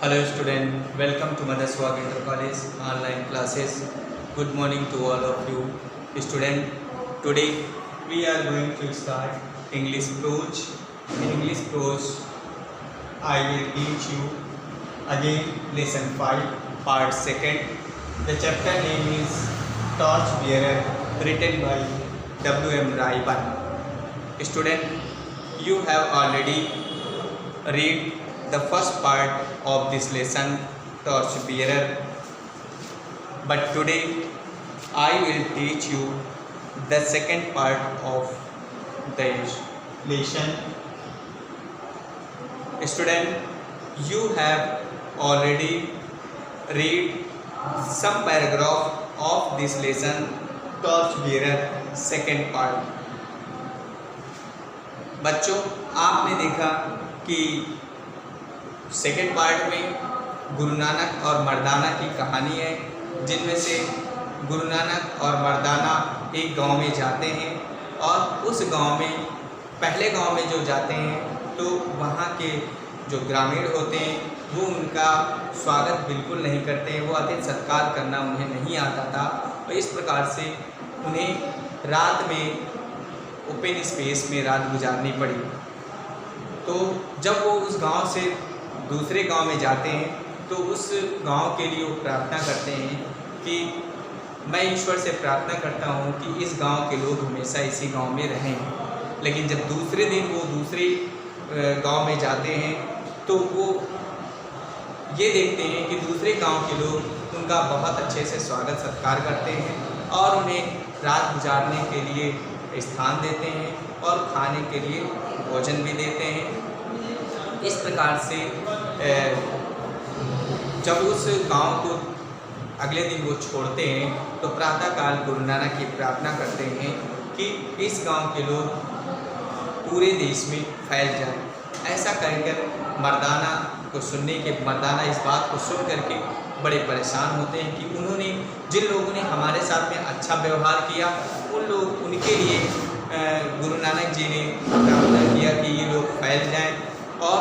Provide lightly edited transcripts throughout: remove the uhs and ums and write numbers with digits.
Hello student, welcome to Mother Swag Inter College online classes. Good morning to all of you student. Today we are going to start English prose. In English prose I will teach you again lesson 5 part 2nd. The chapter name is Torch Bearer, written by W.M. Raiban. Student, you have already read the first part of this lesson, Torch Bearer, but today I will teach you the second part of the lesson. Student, you have already read some paragraph of this lesson, Torch Bearer, second part. बच्चों, आपने देखा कि second part में गुरु नानक और मर्दाना की कहानी है, जिनमें से गुरु नानक और मर्दाना एक गांव में जाते हैं और उस गांव में पहले गांव में जो जाते हैं तो वहां के जो ग्रामीण होते हैं वो उनका स्वागत बिल्कुल नहीं करते हैं, वो अतिथि सत्कार करना उन्हें नहीं आता था और इस प्रकार से उन्हें रात में ओपन स्पेस में रात गुजारनी पड़ी। तो जब वो उस गांव से दूसरे गांव में जाते हैं तो उस गांव के लिए वो प्रार्थना करते हैं कि मैं ईश्वर से प्रार्थना करता हूं कि इस गांव के लोग हमेशा इसी गांव में रहें। लेकिन जब दूसरे दिन वो दूसरे गांव में जाते हैं तो वो ये देखते हैं कि दूसरे गांव के लोग उनका बहुत अच्छे से स्वागत सत्कार करते हैं और उन्हें रात गुजारने के लिए स्थान देते हैं और खाने के लिए भोजन भी देते हैं। इस प्रकार से जब उस गांव को अगले दिन वो छोड़ते हैं तो प्रातःकाल गुरु नानक की प्रार्थना करते हैं कि इस गांव के लोग पूरे देश में फैल जाएं। ऐसा कहकर मर्दाना को सुनने के मर्दाना इस बात को सुन करके बड़े परेशान होते हैं कि उन्होंने जिन लोगों ने हमारे साथ में अच्छा व्यवहार किया उनके लिए गुरु नानक जी ने प्रार्थना किया कि ये लोग फैल जाएं और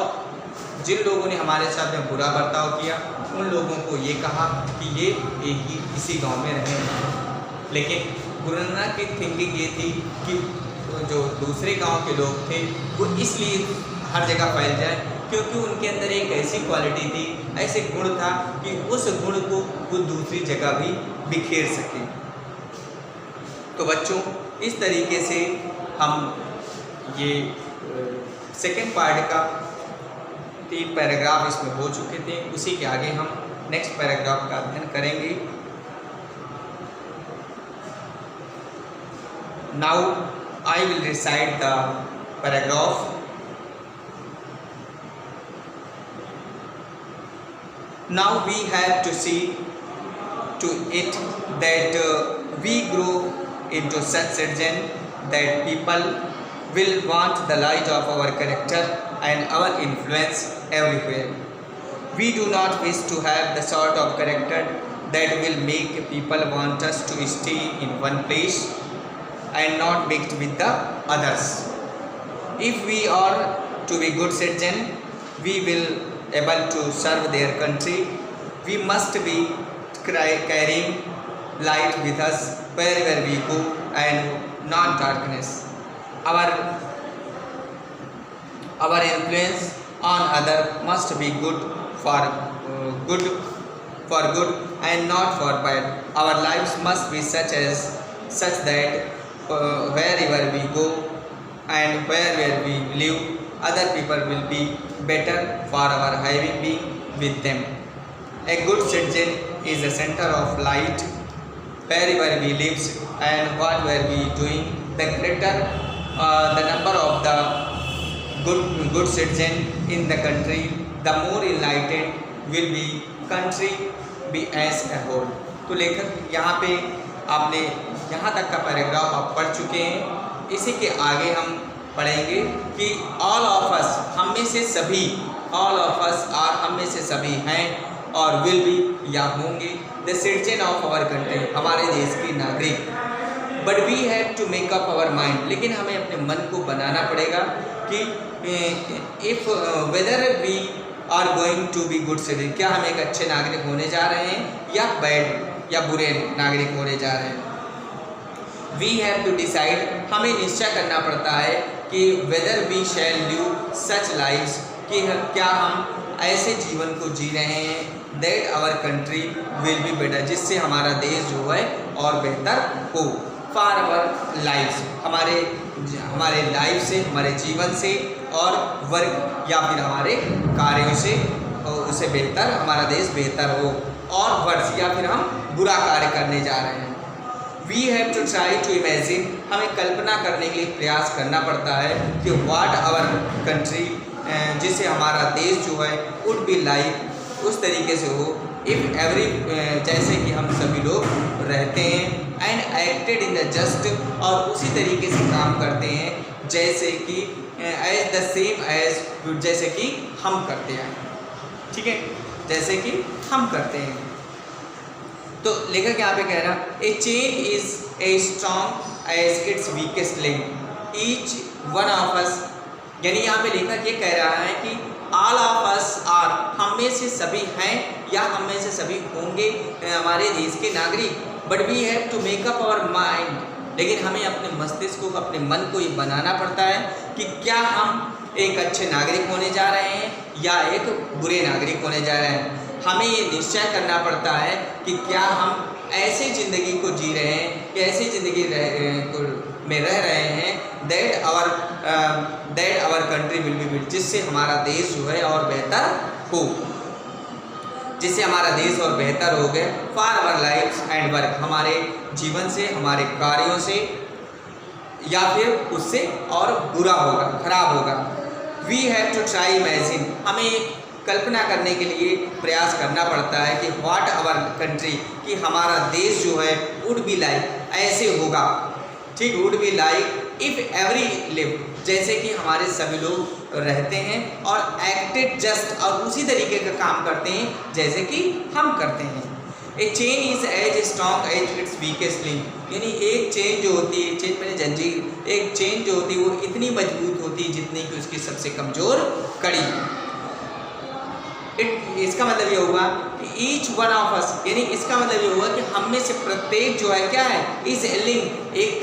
जिन लोगों ने हमारे साथ में बुरा बर्ताव किया उन लोगों को ये कहा कि ये एक ही इसी गांव में रहें। लेकिन गुरु नानक की थिंकिंग ये थी कि जो दूसरे गांव के लोग थे वो इसलिए हर जगह फैल जाए क्योंकि उनके अंदर एक ऐसी क्वालिटी थी, ऐसे गुण था कि उस गुण को वो दूसरी जगह भी बिखेर सके। तो बच्चों, इस तरीके से हम ये सेकेंड पार्ट का 3 पैराग्राफ इसमें हो चुके थे। उसी के आगे हम नेक्स्ट पैराग्राफ का अध्ययन करेंगे। Now I will recite the paragraph. Now we have to see to it that we grow into such citizen that people will want the light of our character and our influence everywhere. We do not wish to have the sort of character that will make people want us to stay in one place and not mix with the others. If we are to be good citizen, we will able to serve their country. We must be carrying light with us wherever we go and not darkness. Our influence on other must be good for good and not for bad. Our lives must be such that wherever we go and wherever we live, other people will be better for our having been with them. A good citizen is the center of light wherever we live and what were we doing. The greater the number of the good citizen in the country, the more enlightened will be country be as a whole. तो लेखक यहाँ पे आपने यहाँ तक का paragraph आप पढ़ चुके हैं। इसी के आगे हम पढ़ेंगे कि ऑल ऑफ अस, हम में से सभी, ऑल ऑफ अस आर, हम में से सभी हैं और विल बी या होंगे, the citizen of our country, हमारे देश के नागरिक। But we have to make up our mind, लेकिन हमें अपने मन को बनाना पड़ेगा कि if whether we are going to be good citizen, क्या हम एक अच्छे नागरिक होने जा रहे हैं या बैड या बुरे नागरिक होने जा रहे हैं। वी हैव टू डिसाइड, हमें निश्चय करना पड़ता है कि whether we shall live such lives, कि क्या हम ऐसे जीवन को जी रहे हैं that our country will be better, जिससे हमारा देश जो है और बेहतर हो। फॉर आवर लाइव्स, हमारे लाइफ से, हमारे जीवन से, और वर्क या फिर हमारे कार्यों से उसे बेहतर, हमारा देश बेहतर हो। और वर्ष या फिर हम बुरा कार्य करने जा रहे हैं। We have to try to imagine, हमें कल्पना करने के लिए प्रयास करना पड़ता है कि व्हाट आवर कंट्री, जिससे हमारा देश जो है वुड बी लाइक, उस तरीके से हो, इफ़ एवरी, जैसे कि हम सभी लोग रहते हैं, and acted in the just, और उसी तरीके से काम करते हैं जैसे कि एज द सेम एज, जैसे कि हम करते हैं, ठीक है, जैसे कि हम करते हैं। तो लेखक यहाँ पे कह रहा, a chain is a strong as its weakest link, each one of us, यानी यहाँ पे लेखक ये कह रहा है कि ऑल ऑफ अस आर, हम में से सभी हैं या हम में से सभी होंगे हमारे देश के नागरिक, but we have to make up our mind, लेकिन हमें अपने मस्तिष्क को, अपने मन को ये बनाना पड़ता है कि क्या हम एक अच्छे नागरिक होने जा रहे हैं या एक बुरे नागरिक होने जा रहे हैं। हमें ये निश्चय करना पड़ता है कि क्या हम ऐसे ज़िंदगी को जी रहे हैं कि ऐसी ज़िंदगी में रह रहे हैं that our country will be build, जिससे हमारा देश जो है और बेहतर हो, जिससे हमारा देश और बेहतर हो गए। For our lifes and work, हमारे जीवन से, हमारे कार्यों से, या फिर उससे और बुरा होगा, खराब होगा। We have to try imagine, हमें कल्पना करने के लिए प्रयास करना पड़ता है कि व्हाट आवर कंट्री, कि हमारा देश जो है वुड बी लाइक, ऐसे होगा, ठीक, would be like if every live, जैसे कि हमारे सभी लोग रहते हैं, और एक्टेड जस्ट, और उसी तरीके का काम करते हैं जैसे कि हम करते हैं। A chain is as strong as its weakest link, यानी एक चेन जो होती है, चेन मैंने जंजीर, एक चेन जो होती है वो इतनी मजबूत होती है जितनी कि उसकी सबसे कमज़ोर कड़ी। इसका मतलब ये हुआ कि ईच वन ऑफ अस, यानी इसका मतलब ये हुआ कि हम में से प्रत्येक जो है क्या है, इस लिंक, एक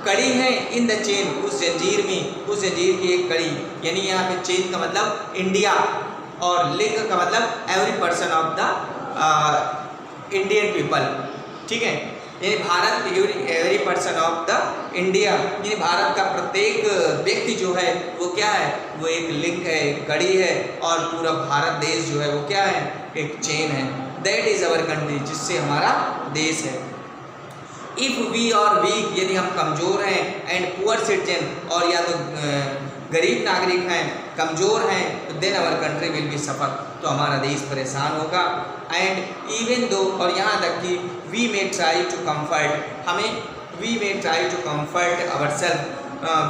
कड़ी है, इन द चेन, उस जंजीर में, उस जंजीर की एक कड़ी, यानी यहाँ पे चेन का मतलब इंडिया, और लिंक का मतलब every person of the Indian people, ठीक है, यानी Bharat, every person of the India, यानी भारत का प्रत्येक व्यक्ति जो है वो क्या है, वो एक लिंक है, एक कड़ी है, और पूरा भारत देश जो है वो क्या है, एक चेन है। दैट इज़ आवर कंट्री, जिससे हमारा देश है। इफ़ वी आर वीक, यदि हम कमज़ोर हैं, एंड पुअर सिटीजन, और या तो गरीब नागरिक हैं, कमज़ोर हैं, तो then our country will be suffer, तो हमारा देश परेशान होगा। एंड इवन दो, और यहाँ तक कि we may try to comfort, हमें we may try to comfort our self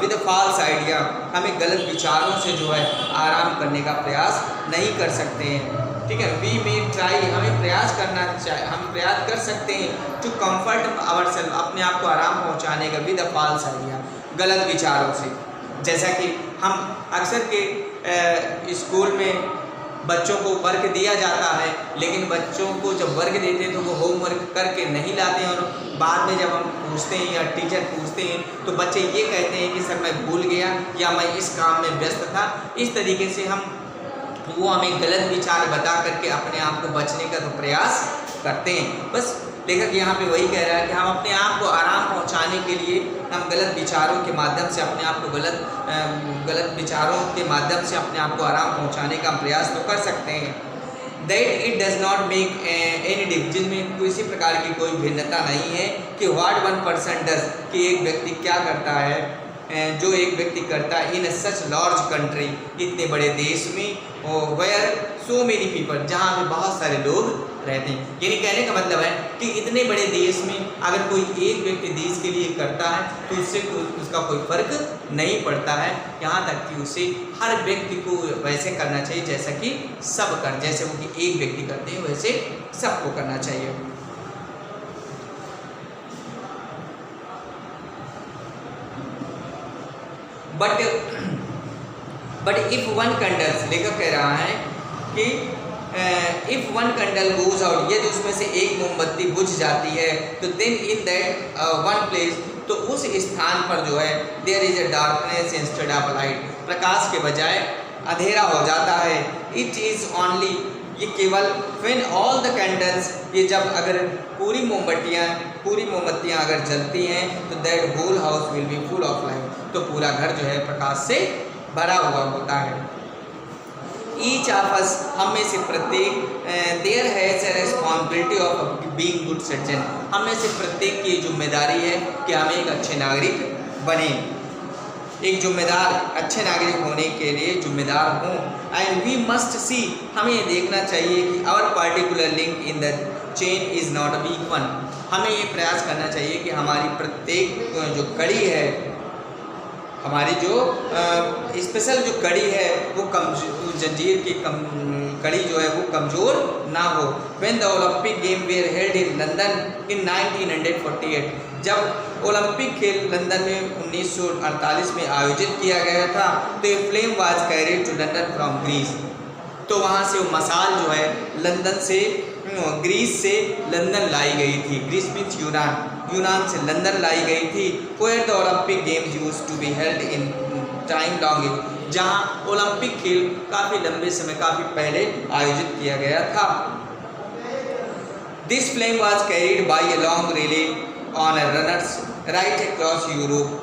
with false idea, हमें गलत विचारों से जो है आराम करने का प्रयास नहीं कर सकते हैं, ठीक है। वी मे ट्राई, हमें प्रयास करना चाहिए, हम प्रयास कर सकते हैं टू कम्फर्ट आवर सेल्फ, अपने आप को आराम पहुँचाने का, विद फॉल्स आइडिया, गलत विचारों से। जैसा कि हम अक्सर के स्कूल में बच्चों को वर्क दिया जाता है, लेकिन बच्चों को जब वर्क देते हैं तो वो होमवर्क करके नहीं लाते हैं, और बाद में जब हम पूछते हैं या टीचर पूछते हैं तो बच्चे ये कहते हैं कि सर मैं भूल गया, या मैं इस काम में व्यस्त था। इस तरीके से वो हमें गलत विचार बता करके अपने आप को बचने का तो प्रयास करते हैं। बस लेखक यहाँ पे वही कह रहा है कि हम अपने आप को आराम पहुँचाने के लिए हम गलत विचारों के माध्यम से अपने आप को गलत विचारों के माध्यम से अपने आप को आराम पहुँचाने का प्रयास तो कर सकते हैं। That it does not make any difference, जिनमें किसी प्रकार की कोई भिन्नता नहीं है कि व्हाट वन पर्सन डज, कि एक व्यक्ति क्या करता है, जो एक व्यक्ति करता है इन सच लार्ज कंट्री, इतने बड़े देश में, वेयर सो मेनी पीपल, जहाँ पे बहुत सारे लोग रहते हैं। यानी कहने का मतलब है कि इतने बड़े देश में अगर कोई एक व्यक्ति देश के लिए करता है तो उससे उसका कोई फर्क नहीं पड़ता है, यहाँ तक कि उसे हर व्यक्ति को वैसे करना चाहिए जैसा कि सब कर, जैसे वो कि एक व्यक्ति करते हैं वैसे सबको करना चाहिए। बट इफ वन कंडक्ट्स, लेखक कह रहा है कि if one candle goes out, यदि उसमें से एक मोमबत्ती बुझ जाती है तो then in that one place, तो उस स्थान पर जो है there is a darkness instead of light, प्रकाश के बजाय अंधेरा हो जाता है। इट इज़ ओनली, ये केवल व्हेन ऑल द कैंडल्स, ये जब अगर पूरी मोमबत्तियाँ अगर जलती हैं तो that whole house will be full of light, तो पूरा घर जो है प्रकाश से भरा हुआ होता है। ईच ऑफ अस, हम में से प्रत्येक, there has a responsibility of being good citizen, हम में से प्रत्येक की जिम्मेदारी है कि हम एक अच्छे नागरिक बने, एक जिम्मेदार अच्छे नागरिक होने के लिए जिम्मेदार हों। एंड वी मस्ट सी, हमें ये देखना चाहिए कि our particular link in the chain is not a weak one, हमें ये प्रयास करना चाहिए कि हमारी प्रत्येक जो कड़ी है, हमारी जो स्पेशल जो कड़ी है वो जंजीर की कड़ी जो है वो कमज़ोर ना हो। When the Olympic game where held in London इन 1948, जब ओलंपिक खेल लंदन में 1948 में आयोजित किया गया था, तो ये flame was carried to London from Greece, तो वहाँ से वो मसाल जो है लंदन से, ग्रीस से लंदन लाई गई थी। ग्रीस मीन्स यूनान से लंदन लाई गई थी। Where the Olympic games used to be held in time long, जहाँ ओलंपिक खेल काफ़ी लंबे समय, काफ़ी पहले आयोजित किया गया था। This flame was carried by a long relay on A runners right across Europe,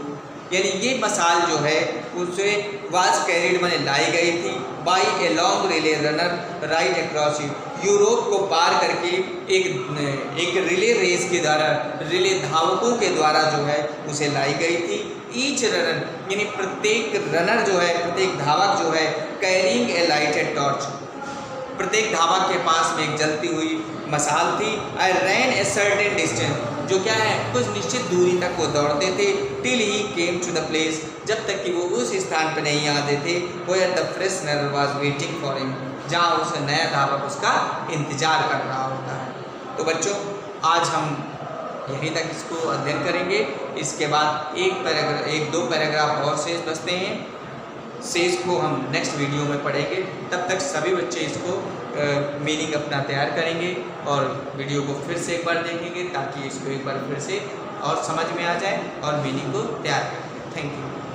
यानी ये मसाल जो है उसे वाज कैरीड मैंने लाई गई थी by a long relay runner right across Europe को पार करके एक रिले रेस के द्वारा, रिले धावकों के द्वारा जो है उसे लाई गई थी। ईच रनर, यानी प्रत्येक रनर जो है, प्रत्येक धावक जो है, कैरिंग ए लाइटेड टॉर्च, प्रत्येक धावक के पास में एक जलती हुई मसाल थी। आई रैन ए सर्टेन डिस्टेंस, जो क्या है कुछ निश्चित दूरी तक वो दौड़ते थे। Till he came to the place, जब तक कि वो उस स्थान पर नहीं आते थे where the fresh runner was waiting for him, जहाँ उस नया धावक उसका इंतजार कर रहा होता है। तो बच्चों, आज हम यहीं तक इसको अध्ययन करेंगे। इसके बाद एक दो पैराग्राफ और शेष बचते हैं, शेष को हम नेक्स्ट वीडियो में पढ़ेंगे। तब तक सभी बच्चे इसको मीनिंग अपना तैयार करेंगे और वीडियो को फिर से एक बार देखेंगे ताकि इसको एक बार फिर से और समझ में आ जाए और मीनिंग को तैयार करेंगे। Thank you.